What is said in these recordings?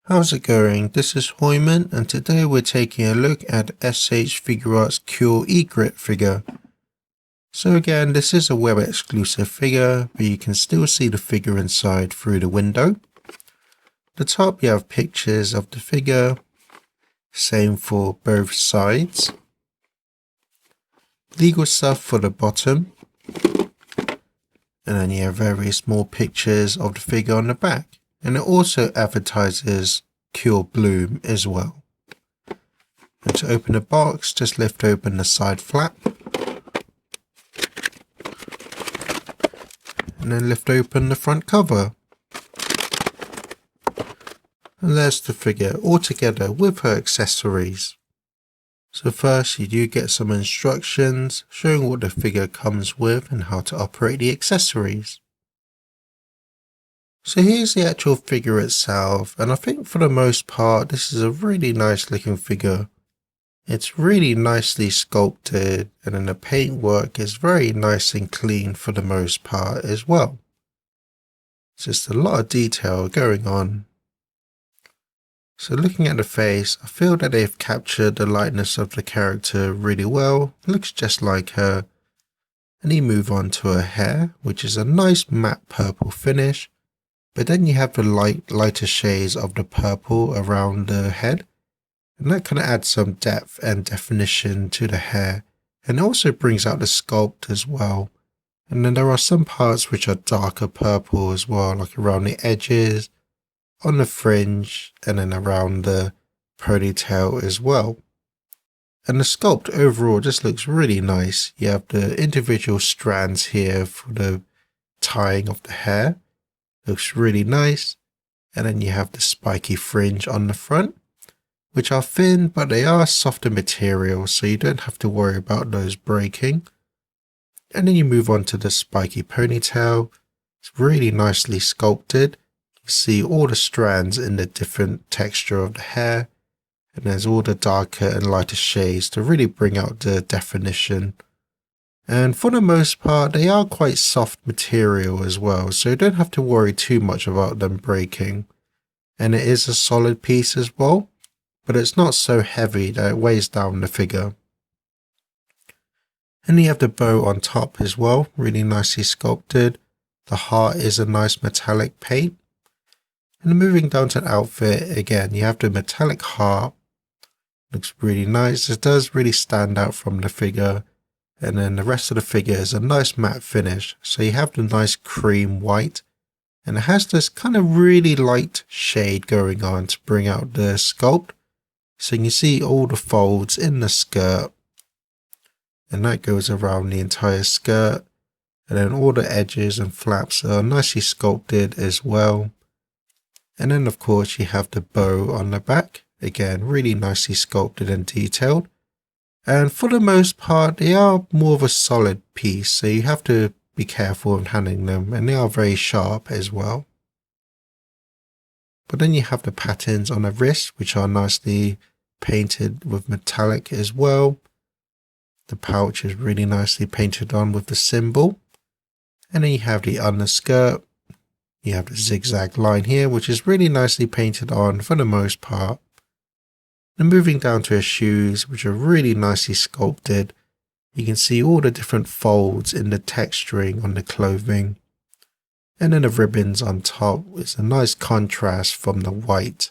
How's it going? This is Hoiman, and today we're taking a look at S.H.Figuarts Cure Egret figure. So again, this is a web exclusive figure, but you can still see the figure inside through the window. The top you have pictures of the figure, same for both sides. Legal stuff for the bottom, and then you have very small pictures of the figure on the back. And it also advertises Cure Bloom as well. And to open the box, just lift open the side flap. And then lift open the front cover. And there's the figure all together with her accessories. So first you do get some instructions showing what the figure comes with and how to operate the accessories. So here's the actual figure itself, and I think for the most part this is a really nice looking figure. It's really nicely sculpted, and then the paintwork is very nice and clean for the most part as well. It's just a lot of detail going on. So looking at the face, I feel that they've captured the likeness of the character really well. It looks just like her. And you move on to her hair, which is a nice matte purple finish. But then you have the lighter shades of the purple around the head, and that kind of adds some depth and definition to the hair, and also brings out the sculpt as well. And then there are some parts which are darker purple as well, like around the edges, on the fringe, and then around the ponytail as well. And the sculpt overall just looks really nice. You have the individual strands here for the tying of the hair. Looks really nice. And then you have the spiky fringe on the front, which are thin, but they are softer material, so you don't have to worry about those breaking. And then you move on to the spiky ponytail. It's really nicely sculpted. You see all the strands in the different texture of the hair, and there's all the darker and lighter shades to really bring out the definition. And for the most part, they are quite soft material as well, so you don't have to worry too much about them breaking. And it is a solid piece as well, but it's not so heavy that it weighs down the figure. And you have the bow on top as well, really nicely sculpted. The heart is a nice metallic paint. And moving down to the outfit, again, you have the metallic heart. Looks really nice. It does really stand out from the figure. And then the rest of the figure is a nice matte finish. So you have the nice cream white, and it has this kind of really light shade going on to bring out the sculpt. So you can see all the folds in the skirt, and that goes around the entire skirt. And then all the edges and flaps are nicely sculpted as well. And then of course you have the bow on the back. Again, really nicely sculpted and detailed. And for the most part, they are more of a solid piece, so you have to be careful in handling them, and they are very sharp as well. But then you have the patterns on the wrist, which are nicely painted with metallic as well. The pouch is really nicely painted on with the symbol. And then you have the underskirt. You have the zigzag line here, which is really nicely painted on for the most part. And moving down to her shoes, which are really nicely sculpted, you can see all the different folds in the texturing on the clothing. And then the ribbons on top is a nice contrast from the white.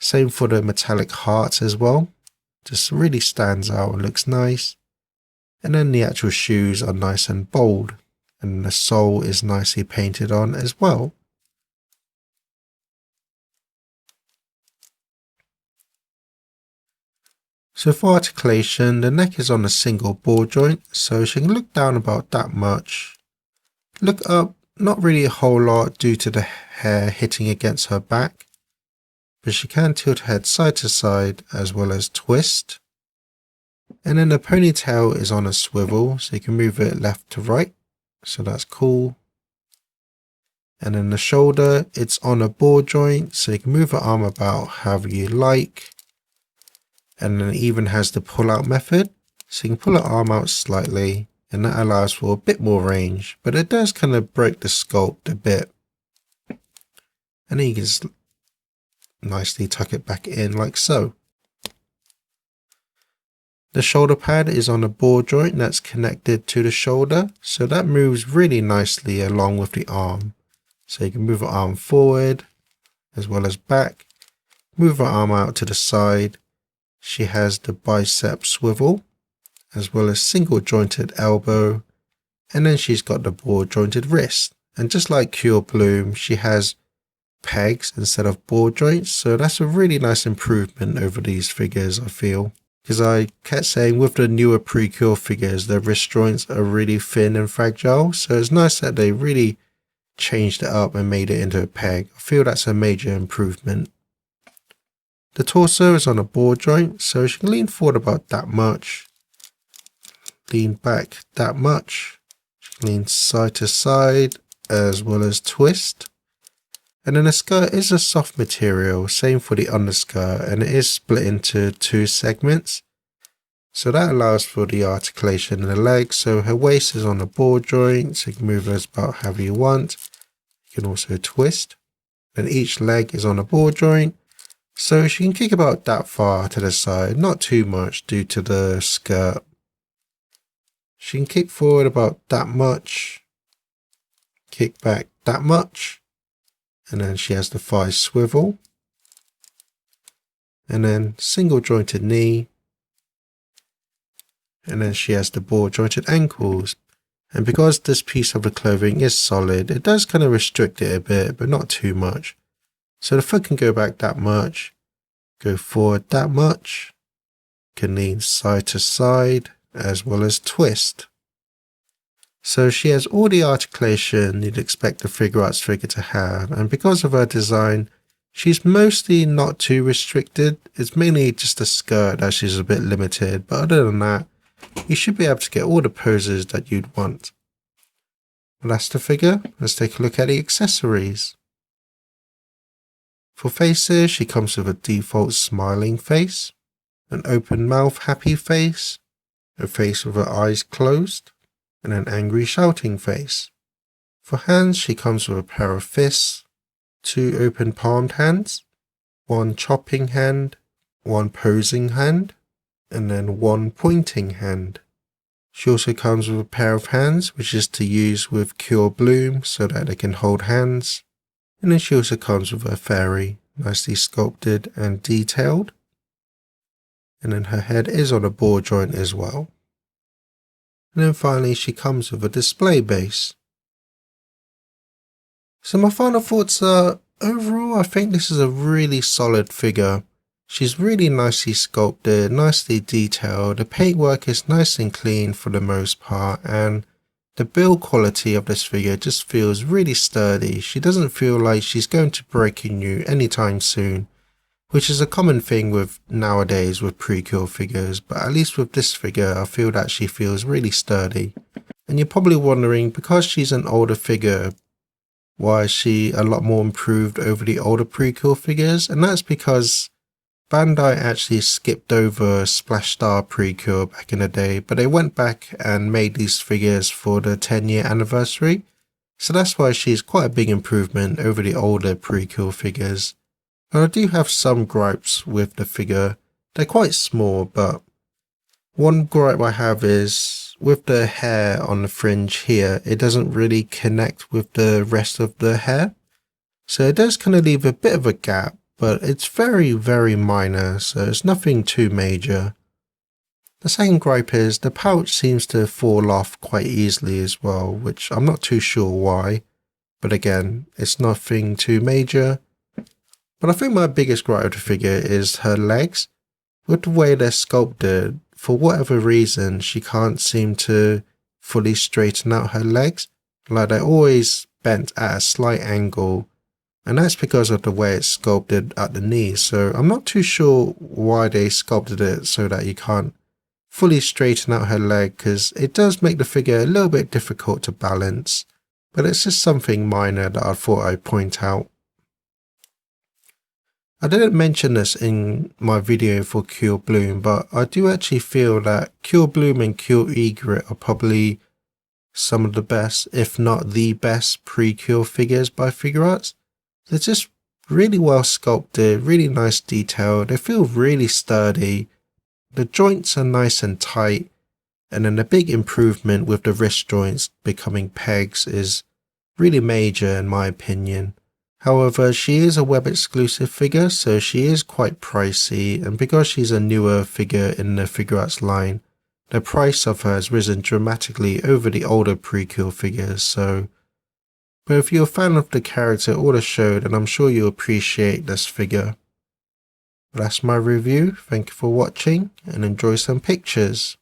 Same for the metallic hearts as well. Just really stands out and looks nice. And then the actual shoes are nice and bold, and the sole is nicely painted on as well. So for articulation, the neck is on a single ball joint, so she can look down about that much. Look up, not really a whole lot due to the hair hitting against her back, but she can tilt her head side to side as well as twist. And then the ponytail is on a swivel, so you can move it left to right, so that's cool. And then the shoulder, it's on a ball joint, so you can move her arm about however you like. And then it even has the pull out method, so you can pull her arm out slightly, and that allows for a bit more range, but it does kind of break the sculpt a bit. And then you can nicely tuck it back in like so. The shoulder pad is on a ball joint that's connected to the shoulder, so that moves really nicely along with the arm. So you can move her arm forward as well as back, move her arm out to the side. She has the bicep swivel as well as single jointed elbow, and then she's got the ball jointed wrist. And just like Cure Bloom, she has pegs instead of ball joints, so that's a really nice improvement over these figures, I feel. Because I kept saying with the newer pre-Cure figures, their wrist joints are really thin and fragile, so it's nice that they really changed it up and made it into a peg. I feel that's a major improvement. The torso is on a ball joint, so she can lean forward about that much, lean back that much, she can lean side to side as well as twist. And then the skirt is a soft material, same for the underskirt, and it is split into 2 segments. So that allows for the articulation in the legs. So her waist is on a ball joint, so you can move those about however you want. You can also twist. And each leg is on a ball joint, so she can kick about that far to the side, not too much due to the skirt. She can kick forward about that much, kick back that much. And then she has the thigh swivel, and then single jointed knee, and then she has the ball jointed ankles. And because this piece of the clothing is solid, it does kind of restrict it a bit, but not too much. So the foot can go back that much, go forward that much, can lean side to side as well as twist. So she has all the articulation you'd expect a Figuarts figure to have, and because of her design, she's mostly not too restricted. It's mainly just the skirt that she's a bit limited, but other than that, you should be able to get all the poses that you'd want. Well, that's the figure. Let's take a look at the accessories. For faces, she comes with a default smiling face, an open mouth happy face, a face with her eyes closed, and an angry shouting face. For hands, she comes with a pair of fists, 2 open palmed hands, 1 chopping hand, 1 posing hand, and then 1 pointing hand. She also comes with a pair of hands, which is to use with Cure Bloom so that they can hold hands. And then she also comes with a fairy, nicely sculpted and detailed. And then her head is on a ball joint as well. And then finally she comes with a display base. So my final thoughts are, overall I think this is a really solid figure. She's really nicely sculpted, nicely detailed, the paintwork is nice and clean for the most part, and the build quality of this figure just feels really sturdy. She doesn't feel like she's going to break in you anytime soon, which is a common thing with nowadays with pre-Cure figures, but at least with this figure I feel that she feels really sturdy. And you're probably wondering, because she's an older figure, why is she a lot more improved over the older pre-Cure figures? And that's because Bandai actually skipped over Splash Star pre-Cure back in the day, but they went back and made these figures for the 10-year anniversary. So that's why she's quite a big improvement over the older pre-Cure figures. And I do have some gripes with the figure. They're quite small, but one gripe I have is with the hair on the fringe here, it doesn't really connect with the rest of the hair. So it does kind of leave a bit of a gap, but it's very, very minor, so it's nothing too major. The second gripe is the pouch seems to fall off quite easily as well, which I'm not too sure why. But again, it's nothing too major. But I think my biggest gripe of the figure is her legs. With the way they're sculpted, for whatever reason, she can't seem to fully straighten out her legs. Like they're always bent at a slight angle. And that's because of the way it's sculpted at the knee. So I'm not too sure why they sculpted it so that you can't fully straighten out her leg, because it does make the figure a little bit difficult to balance. But it's just something minor that I thought I'd point out. I didn't mention this in my video for Cure Bloom, but I do actually feel that Cure Bloom and Cure Egret are probably some of the best, if not the best, pre-Cure figures by Figuarts. They're just Really well sculpted, really nice detail. They feel really sturdy. The joints are nice and tight. And then the big improvement with the wrist joints becoming pegs is really major in my opinion. However, she is a web exclusive figure, so she is quite pricey, and because she's a newer figure in the Figuarts line, the price of her has risen dramatically over the older Precure figures, but if you're a fan of the character or the show, then I'm sure you'll appreciate this figure. That's my review. Thank you for watching and enjoy some pictures.